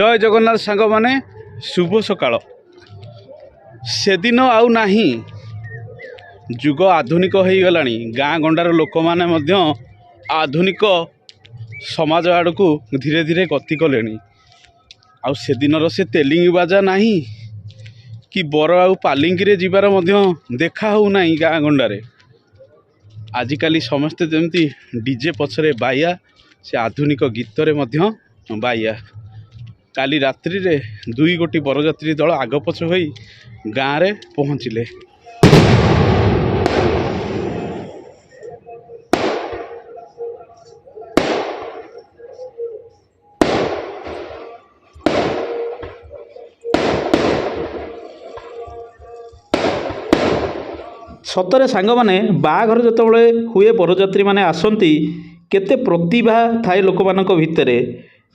जय जगन्नाथ सांग माने शुभ सकाळ। सेदिन आउ नाही, जुग आधुनिक हो गलानी। गाँ गंडार लोक माने मध्य आधुनिक समाज आड़ को धीरे धीरे गति कले। आउ सेदिनर से तेलिंग बाजा नाही कि बर आउ पालिंगी रे जीवार मध्य देखा हो नाही। गाँ गंडारे आजिकाली समस्ते जमती डीजे पछरे बाया, से आधुनिक गीत रे मध्य बाया। काली रात्रि रे 2 गोटी बरजात्री दल आगपछ होई गाँव रे पहुँचिले। सतरे सांग माने बाघर जतबले हुए बरजात्री माने आसंती केते प्रतिभा थाए लोक मानक भितरे।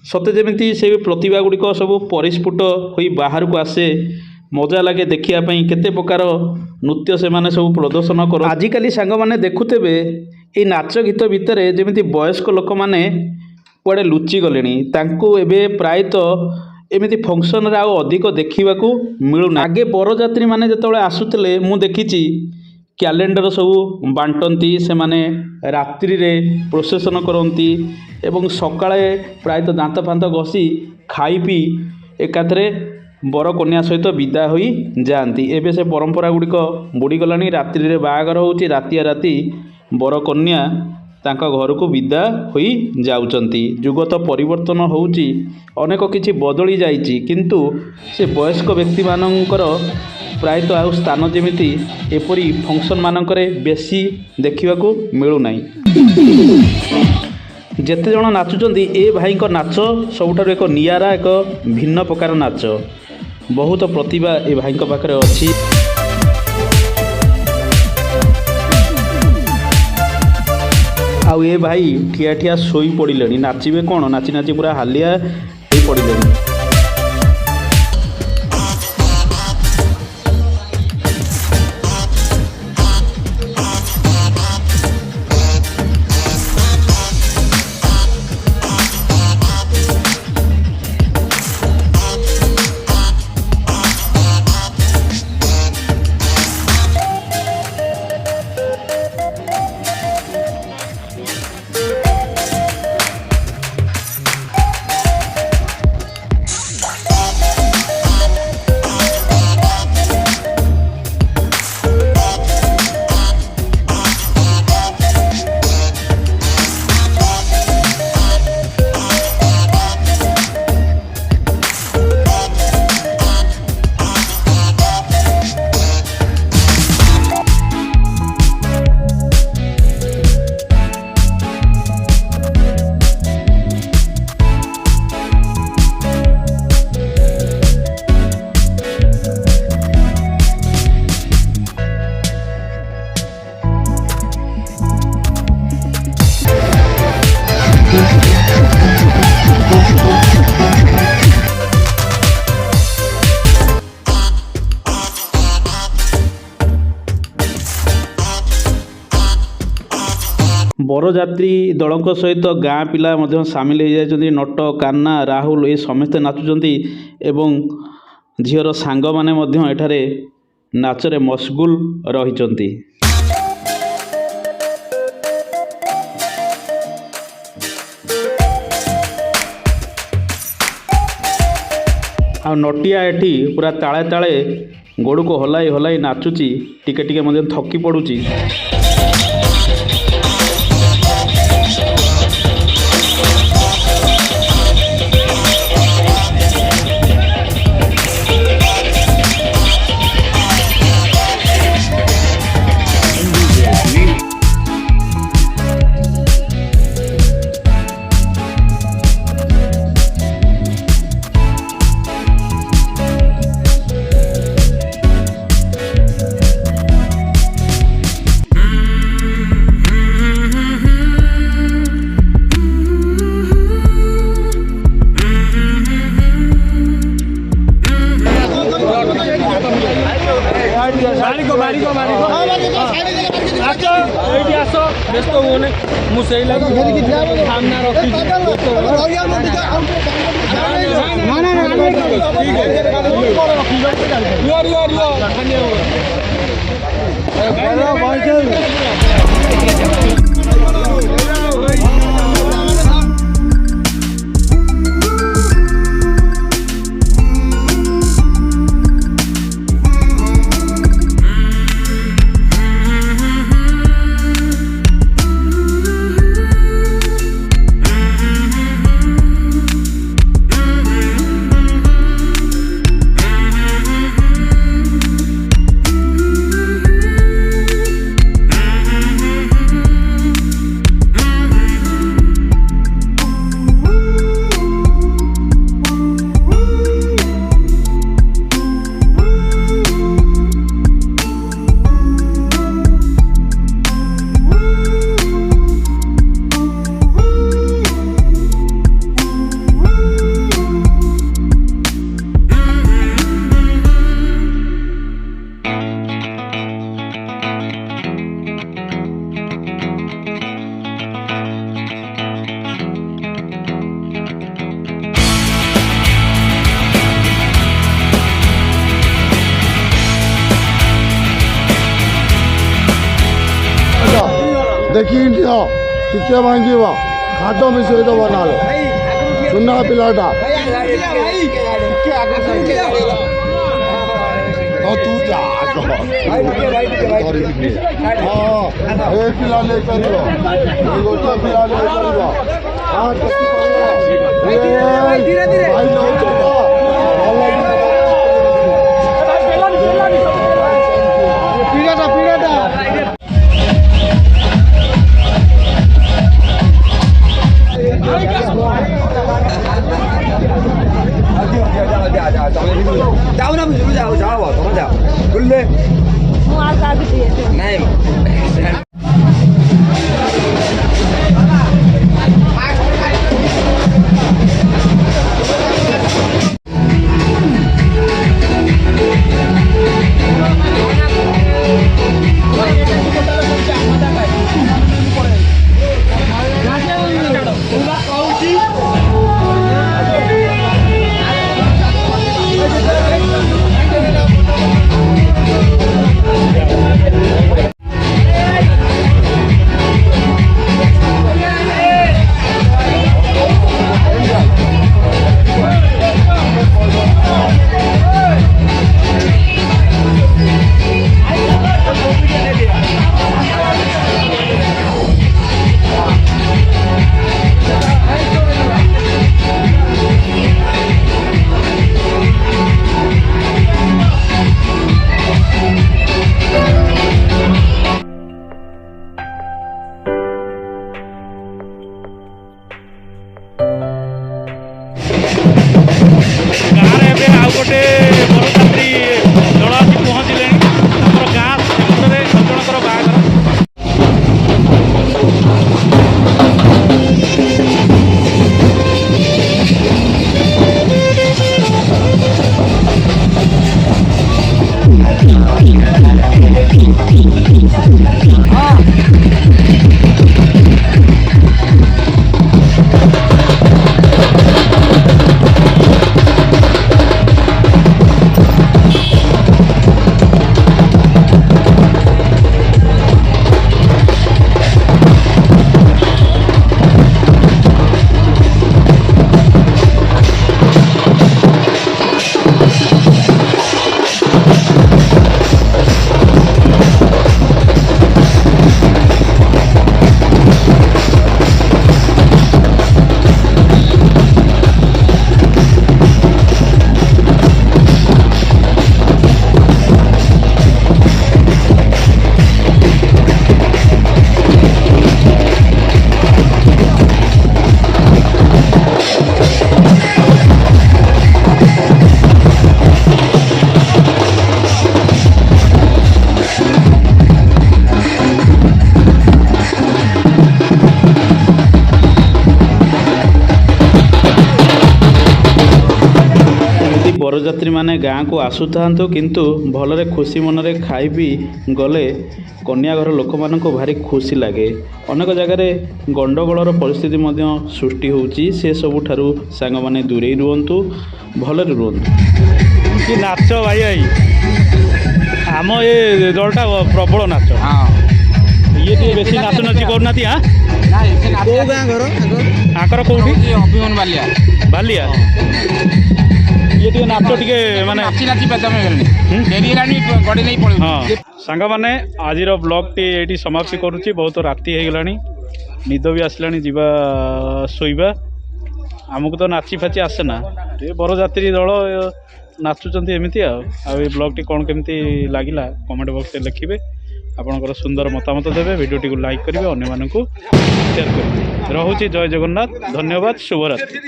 सते जेमिति से प्रतिभा गुड़िक सब परिस्फुट होई बाहर को आसे। मजा लगे देखिया पई केते प्रकार नृत्य से माने सब प्रदर्शन कर। आजिकाली सांग माने देखुतेबे ए नाच गीत भितरे जेमिति वयस्क लोक माने कुआडे लुचि गलेनी। तांको एबे प्रायतः एमिति फंक्शन रे आउ अधिक देखिबाकू मिलुना। आगे बरजात्री माने जतबले आसुतले मु देखिछि कैलेंडर सब बांटती से माने रात्रि रे प्रोसेसन करती एवं सकाळे प्रायतः दांत फांत घसी खाई पी एकाथरे बर कन्या सहित विदा होई जाती। एबे से परंपरा गुड़िक बुड़ी गलानी। रात्रि रे बाहागर होउची, रातिया राति बर कन्या तांका घर को विदा होई जाउचंती। जुग तो परिवर्तन होउची, अनेक किछि बदली जाइछि, किंतु से वयस्क व्यक्ति मानकर प्रायतः आउ स्थान जेमिति एपरी फंक्शन मानकरे बेसी देखिबा को मिलु नाही। जेते जण नाचुचंती ए भाई को नाच सबुठार एक नियारा, एक भिन्न प्रकार नाच। बहुत प्रतिभा ए भाई को पाखरे अछि। आउ ए भाई ठिया ठिया सोई पड़िलेनी। नाचिबे कोन, नाची नाची पूरा हालिया होई पड़िलेनी। बरजात्री दलक सहित गाँ पिला मध्य सामिल हो जाती। नट, कान्ना, राहुल ये समस्ते नाचुचंती एवं झीर सांग माने मध्य एठारे नाचरे मशगुल रहिचंती। आ नटिया एठी पूरा ताले ताले गोड़ को हलाई हलाई नाचुची, टिके टिके मध्य थकी पड़ुची। ମୁଁ ସେଇ ଲାଗି ସାମ୍ନା ରଖିଛି। देखी टिके भांगी घाटों में से तो बना लो सुनना पिलाटा तू जा एक पिला ले करियो गोटा पिला ले करियो हाँ धीरे धीरे भाई लोग जाओ ना मुझे जाओ जाओ तुम जाओ गुल्ले હું આ કાઢી દઈએ नहीं ଗାଁରେ ଏବେ ଆଉ ଗୋଟେ ବରଯାତ୍ରୀ ଦଳ ଆସି ପହଞ୍ଚିଲେଣି। ଆମର ଗାଁ ସେପଟରେ ଜଣଙ୍କର ବାହାଘର। ବରଯାତ୍ରୀମାନେ ଗାଁକୁ ଆସୁଥାନ୍ତୁ କିନ୍ତୁ ଭଲରେ ଖୁସି ମନରେ ଖାଇ ପିଇ ଗଲେ କନ୍ୟା ଘର ଲୋକମାନଙ୍କୁ ଭାରି ଖୁସି ଲାଗେ। ଅନେକ ଜାଗାରେ ଗଣ୍ଡଗୋଳର ପରିସ୍ଥିତି ମଧ୍ୟ ସୃଷ୍ଟି ହେଉଛି। ସେ ସବୁଠାରୁ ସାଙ୍ଗମାନେ ଦୂରେଇ ରୁହନ୍ତୁ, ଭଲରେ ରୁହନ୍ତୁ। କି ନାଚ ଭାଇ ଭାଇ ଆମ ଏ ଦଳଟା ପ୍ରବଳ ନାଚ। ଇଏ ଟିକେ ବେଶୀ ନାଚ ନାଚି କରୁନାହାନ୍ତି। କୋଉ ଗାଁ ଘର ଆଙ୍କର କୋଉଠି? ଅଭିମନ ବାଲିଆ ବାଲିଆ। ଇଏ ଟିକେ ନାଚ ଟିକେ ମାନେ ନାଚି ନାଚି ବେଦମ ହେଇଗଲେଣି, ଡେରି ହେଲାଣି, ଗଡ଼ି ନେଇ ପଳେଇ। ହଁ ସାଙ୍ଗମାନେ ଆଜିର ବ୍ଲଗ୍ଟି ଏଇଠି ସମାପ୍ତି କରୁଛି। ବହୁତ ରାତି ହେଇଗଲାଣି, ନିଦ ବି ଆସିଲାଣି, ଯିବା ଶୋଇବା। ଆମକୁ ତ ନାଚି ଫାଚି ଆସେନା, ଟିକେ ବରଯାତ୍ରୀ ଦଳ ନାଚୁଛନ୍ତି ଏମିତି ଆଉ। ଏ ବ୍ଲଗ୍ଟି କ'ଣ କେମିତି ଲାଗିଲା କମେଣ୍ଟ ବକ୍ସରେ ଲେଖିବେ। ଆପଣଙ୍କର ସୁନ୍ଦର ମତାମତ ଦେବେ, ଭିଡ଼ିଓଟିକୁ ଲାଇକ୍ କରିବେ, ଅନ୍ୟମାନଙ୍କୁ ସେୟାର କରିବେ। ରହୁଛି, ଜୟ ଜଗନ୍ନାଥ, ଧନ୍ୟବାଦ, ଶୁଭରାତ୍ରି।